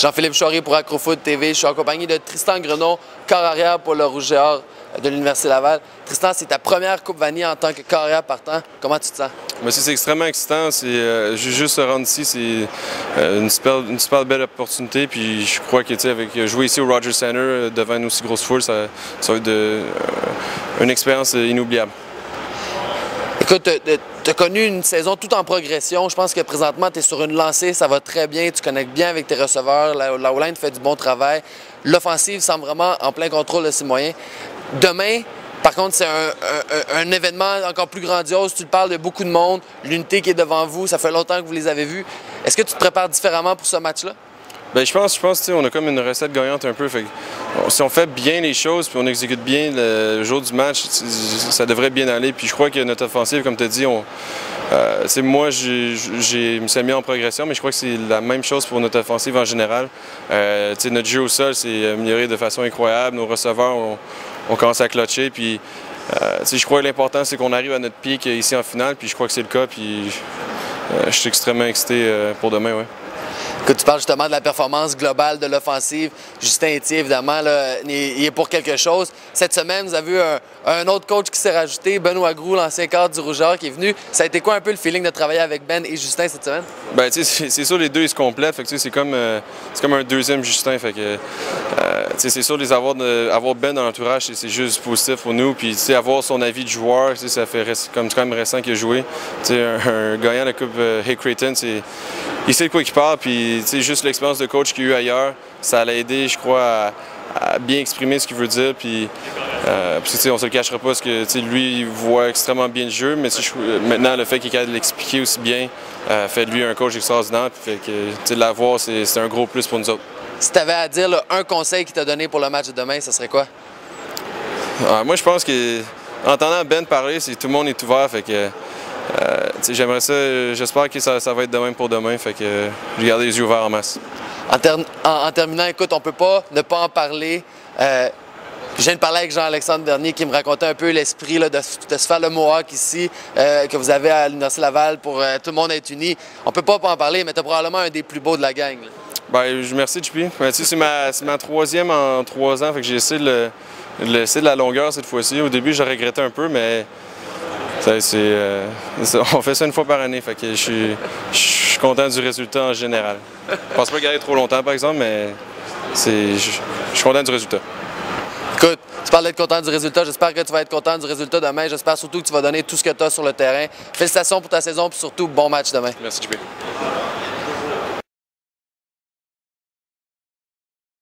Jean-Philippe Chouari pour Acrofoot TV. Je suis en compagnie de Tristan Grenon, corps arrière pour le Rouge et Or de l'Université Laval. Tristan, c'est ta première Coupe Vanier en tant que corps arrière partant. Comment tu te sens? C'est extrêmement excitant. Juste se rendre ici, c'est une super belle opportunité. Puis je crois que avec jouer ici au Rogers Center devant une aussi grosse foule, ça va être une expérience inoubliable. Écoute, tu as connu une saison tout en progression. Je pense que présentement, tu es sur une lancée, ça va très bien, tu connectes bien avec tes receveurs, la O-line fait du bon travail. L'offensive semble vraiment en plein contrôle de ses moyens. Demain, par contre, c'est un événement encore plus grandiose. Tu te parles de beaucoup de monde, l'unité qui est devant vous, ça fait longtemps que vous les avez vus. Est-ce que tu te prépares différemment pour ce match-là? Bien, je pense on a comme une recette gagnante un peu. Fait que, si on fait bien les choses puis on exécute bien le jour du match, ça devrait bien aller. Puis je crois que notre offensive, comme tu as dit, moi, je me suis mis en progression, mais je crois que c'est la même chose pour notre offensive en général. Notre jeu au sol s'est amélioré de façon incroyable. Nos receveurs ont commencé à clutcher. Puis, je crois que l'important, c'est qu'on arrive à notre pic ici en finale. Puis je crois que c'est le cas. Puis je suis extrêmement excité pour demain. Ouais. Écoute, tu parles justement de la performance globale de l'offensive. Justin Etier, évidemment, là, il est pour quelque chose. Cette semaine, vous avez eu un autre coach qui s'est rajouté, Benoît Groulx, l'ancien cadre du Rouge et Or, qui est venu. Ça a été quoi un peu le feeling de travailler avec Ben et Justin cette semaine? Bien, c'est sûr, les deux, ils se complètent. C'est comme un deuxième Justin. Fait que, c'est sûr, avoir Ben dans l'entourage, c'est juste positif pour nous. Puis, avoir son avis de joueur, ça fait comme quand même récent qu'il a joué. Un gagnant de la Coupe Hay Creighton, il sait de quoi il parle. Puis, juste l'expérience de coach qu'il a eu ailleurs, ça l'a aidé, je crois, à bien exprimer ce qu'il veut dire. Puis, on se le cachera pas parce que lui, il voit extrêmement bien le jeu, mais maintenant, le fait qu'il est capable de l'expliquer aussi bien fait de lui un coach extraordinaire. Puis, fait que l'avoir, c'est un gros plus pour nous autres. Si tu avais à dire là, un conseil qu'il t'a donné pour le match de demain, ce serait quoi? Moi, je pense que en entendant Ben parler, tout le monde est ouvert. Fait que, j'aimerais ça, j'espère que ça va être de même pour demain. Fait que j'ai gardé les yeux ouverts en masse. En terminant, écoute, on peut pas ne pas en parler. Je viens de parler avec Jean-Alexandre Bernier qui me racontait un peu l'esprit de se faire le Mohawk ici, que vous avez à l'Université Laval pour tout le monde être uni. On peut pas en parler, mais tu es probablement un des plus beaux de la gang. Là. Bien, merci, JP. C'est ma troisième en 3 ans, fait que j'ai essayé de laisser de la longueur cette fois-ci. Au début, je regrettais un peu, mais on fait ça une fois par année, fait que je suis content du résultat en général. Je pense pas garder trop longtemps, par exemple, mais je suis content du résultat. Écoute, tu parles d'être content du résultat. J'espère que tu vas être content du résultat demain. J'espère surtout que tu vas donner tout ce que tu as sur le terrain. Félicitations pour ta saison et surtout bon match demain. Merci, JP.